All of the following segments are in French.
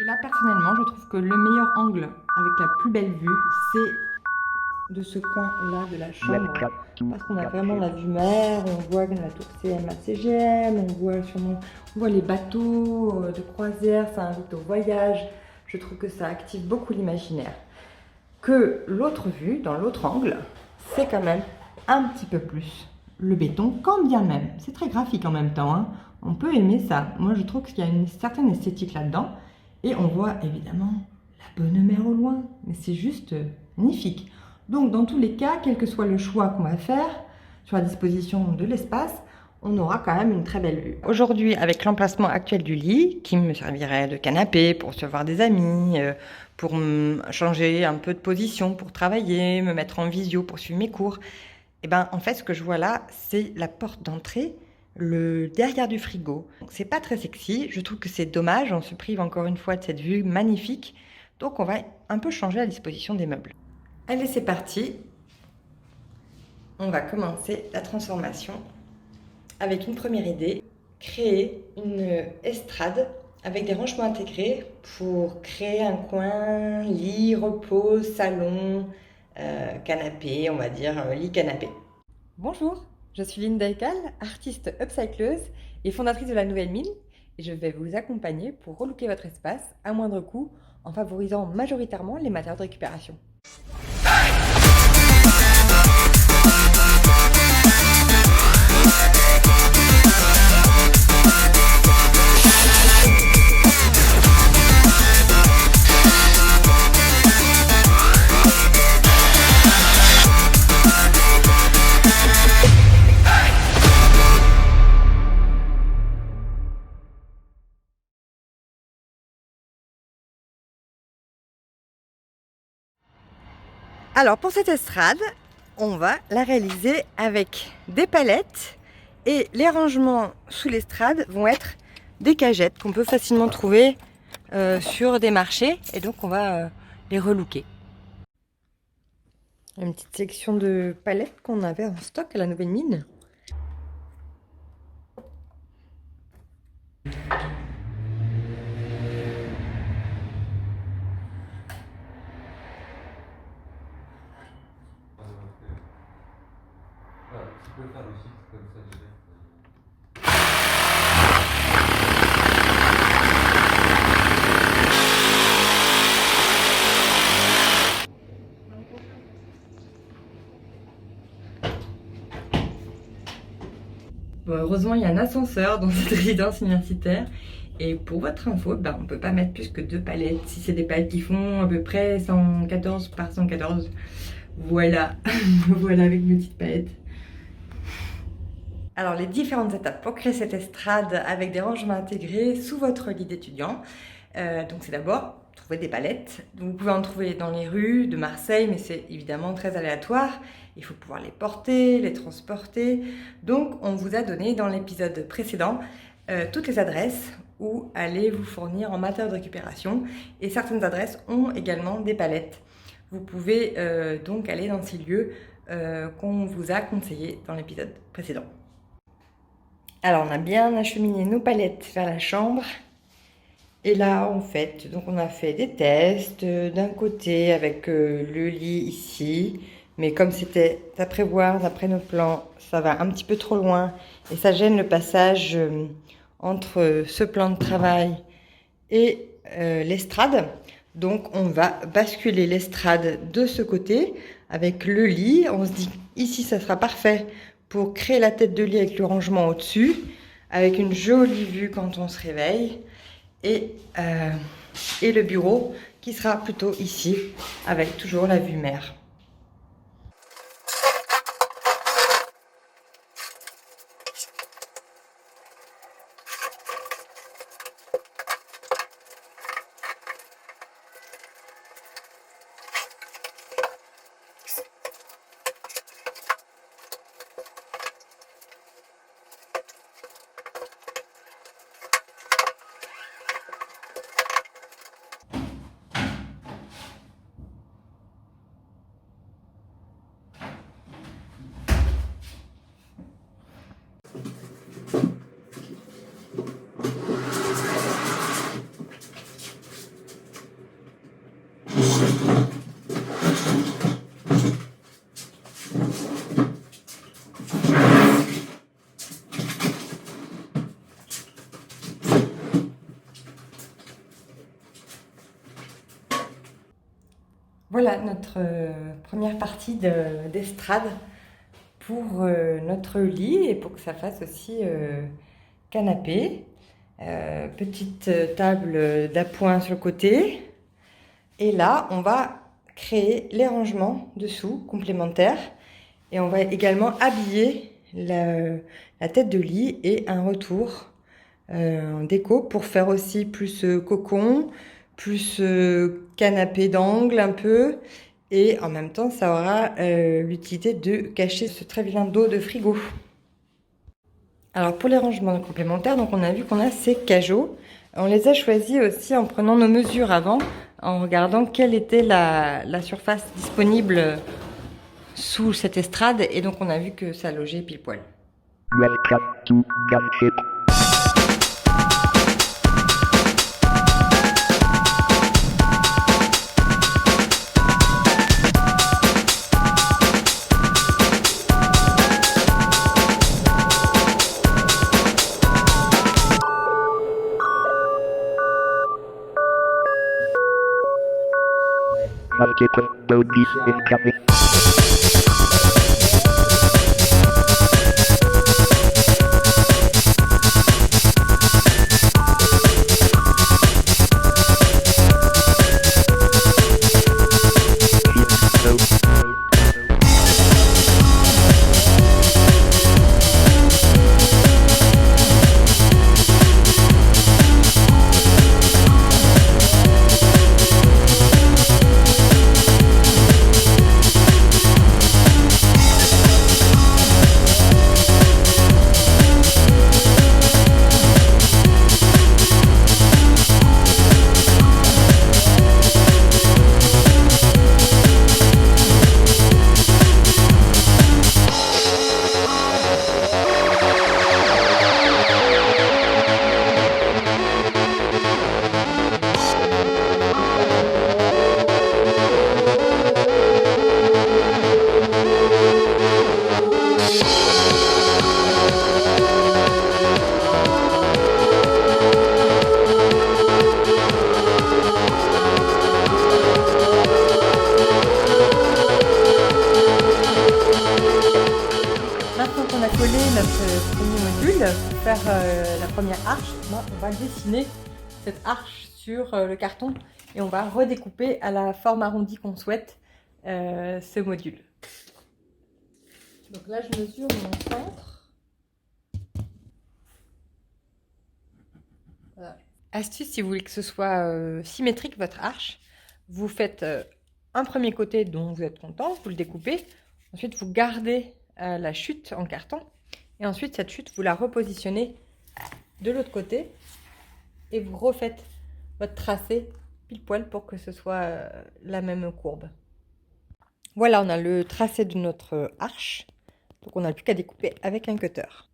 Et là, personnellement, je trouve que le meilleur angle avec la plus belle vue, c'est de ce coin-là de la chambre. Parce qu'on a vraiment la vue mer, on voit la tour CMA-CGM, on voit les bateaux de croisière, ça invite au voyage. Je trouve que ça active beaucoup l'imaginaire. Que l'autre vue, dans l'autre angle, c'est quand même un petit peu plus le béton, quand bien même. C'est très graphique en même temps, hein. On peut aimer ça. Moi, je trouve qu'il y a une certaine esthétique là-dedans. Et on voit évidemment la bonne mer au loin. Mais c'est juste magnifique. Donc, dans tous les cas, quel que soit le choix qu'on va faire sur la disposition de l'espace, on aura quand même une très belle vue. Aujourd'hui, avec l'emplacement actuel du lit, qui me servirait de canapé pour recevoir des amis, pour changer un peu de position, pour travailler, me mettre en visio pour suivre mes cours, et ben en fait, ce que je vois là, c'est la porte d'entrée, le derrière du frigo. C'est pas très sexy, je trouve que c'est dommage, on se prive encore une fois de cette vue magnifique, donc on va un peu changer la disposition des meubles. Allez, c'est parti, on va commencer la transformation avec une première idée, créer une estrade avec des rangements intégrés pour créer un coin lit, repos, salon, canapé, on va dire lit-canapé. Bonjour, je suis Linda Ekal, artiste upcycleuse et fondatrice de la Nouvelle Mine, et je vais vous accompagner pour relooker votre espace à moindre coût en favorisant majoritairement les matériaux de récupération. Alors pour cette estrade, on va la réaliser avec des palettes et les rangements sous l'estrade vont être des cagettes qu'on peut facilement trouver sur des marchés, et donc on va les relooker. Une petite sélection de palettes qu'on avait en stock à la Nouvelle Mine. Tu peux faire le chiffre comme ça déjà. Bon, heureusement, il y a un ascenseur dans cette résidence universitaire. Et pour votre info, on ne peut pas mettre plus que 2 palettes. Si c'est des palettes qui font à peu près 114 par 114. Voilà, voilà avec mes petites palettes. Alors, les différentes étapes pour créer cette estrade avec des rangements intégrés sous votre lit d'étudiant. Donc, c'est d'abord trouver des palettes. Donc, vous pouvez en trouver dans les rues de Marseille, mais c'est évidemment très aléatoire. Il faut pouvoir les porter, les transporter. Donc, on vous a donné dans l'épisode précédent toutes les adresses où aller vous fournir en matériaux de récupération. Et certaines adresses ont également des palettes. Vous pouvez donc aller dans ces lieux qu'on vous a conseillés dans l'épisode précédent. Alors, on a bien acheminé nos palettes vers la chambre. Et là, en fait, donc on a fait des tests d'un côté avec le lit ici. Mais comme c'était à prévoir d'après nos plans, ça va un petit peu trop loin. Et ça gêne le passage entre ce plan de travail et l'estrade. Donc, on va basculer l'estrade de ce côté avec le lit. On se dit, ici, ça sera parfait pour créer la tête de lit avec le rangement au-dessus, avec une jolie vue quand on se réveille, et le bureau qui sera plutôt ici, avec toujours la vue mer. Voilà notre première partie d'estrade pour notre lit et pour que ça fasse aussi canapé. Petite table d'appoint sur le côté. Et là, on va créer les rangements dessous, complémentaires. Et on va également habiller la tête de lit et un retour en déco pour faire aussi plus cocon, plus canapé d'angle un peu. Et en même temps, ça aura l'utilité de cacher ce très vilain dos de frigo. Alors pour les rangements complémentaires, donc on a vu qu'on a ces cajots. On les a choisis aussi en prenant nos mesures avant, en regardant quelle était la surface disponible sous cette estrade. Et donc on a vu que ça logeait pile poil. Welcome to Gunship. Multiple bogies incoming. Notre premier module pour faire la première arche. On va dessiner cette arche sur le carton et on va redécouper à la forme arrondie qu'on souhaite ce module. Donc là je mesure mon centre. Voilà. Astuce, si vous voulez que ce soit symétrique votre arche, vous faites un premier côté dont vous êtes content, vous le découpez, ensuite vous gardez la chute en carton. Et ensuite, cette chute, vous la repositionnez de l'autre côté et vous refaites votre tracé pile poil pour que ce soit la même courbe. Voilà, on a le tracé de notre arche. Donc, on n'a plus qu'à découper avec un cutter.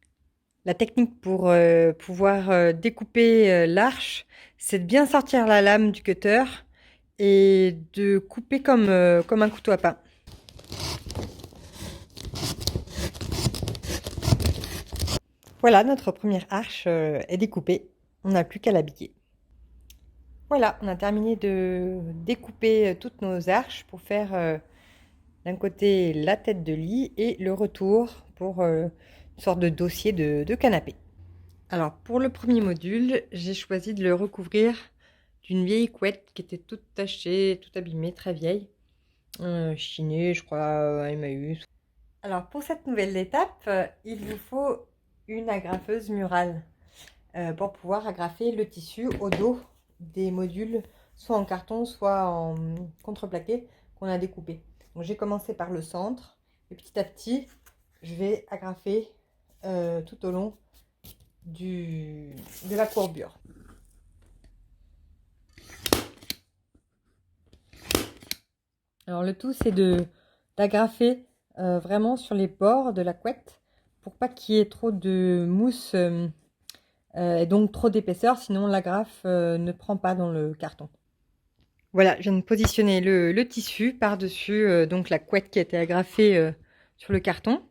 La technique pour pouvoir découper l'arche, c'est de bien sortir la lame du cutter et de couper comme un couteau à pain. Voilà, notre première arche est découpée. On n'a plus qu'à l'habiller. Voilà, on a terminé de découper toutes nos arches pour faire d'un côté la tête de lit et le retour pour une sorte de dossier de canapé. Alors, pour le premier module, j'ai choisi de le recouvrir d'une vieille couette qui était toute tachée, toute abîmée, très vieille. Chinée, je crois, à Emmaüs. Alors, pour cette nouvelle étape, il vous faut une agrafeuse murale pour pouvoir agrafer le tissu au dos des modules, soit en carton, soit en contreplaqué qu'on a découpé. Donc j'ai commencé par le centre et petit à petit, je vais agrafer tout au long de la courbure. Alors le tout, c'est d'agrafer vraiment sur les bords de la couette pour pas qu'il y ait trop de mousse et donc trop d'épaisseur, sinon l'agrafe ne prend pas dans le carton. Voilà, je viens de positionner le tissu par-dessus donc la couette qui a été agrafée sur le carton.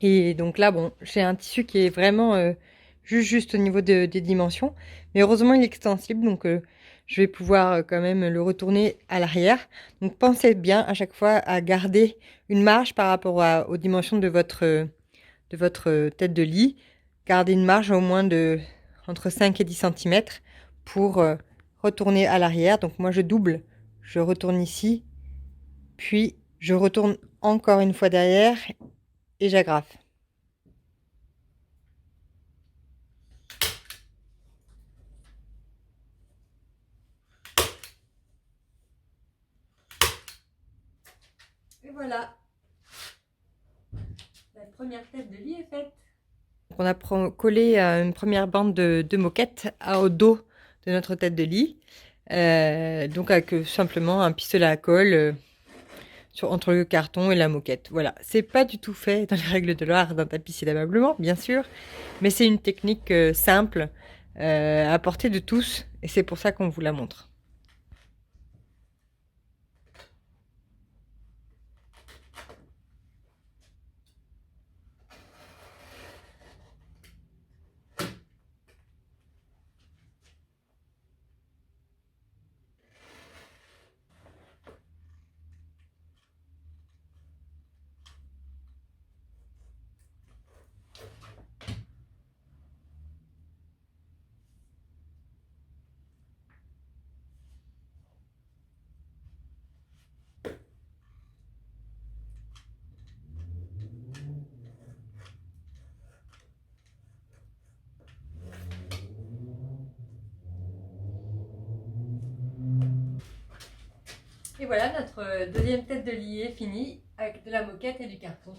Et donc là, bon, j'ai un tissu qui est vraiment juste au niveau des dimensions. Mais heureusement, il est extensible, donc je vais pouvoir quand même le retourner à l'arrière. Donc pensez bien à chaque fois à garder une marge par rapport aux dimensions de votre tête de lit. Gardez une marge au moins de entre 5 et 10 centimètres pour retourner à l'arrière. Donc moi je double, je retourne ici, puis je retourne encore une fois derrière et j'agrafe. Et voilà, la première tête de lit est faite. On a collé une première bande de moquette au dos de notre tête de lit. Donc avec simplement un pistolet à colle entre le carton et la moquette. Voilà, c'est pas du tout fait dans les règles de l'art d'un tapissier d'ameublement, bien sûr, mais c'est une technique simple à portée de tous et c'est pour ça qu'on vous la montre. Et voilà, notre deuxième tête de lit est finie avec de la moquette et du carton.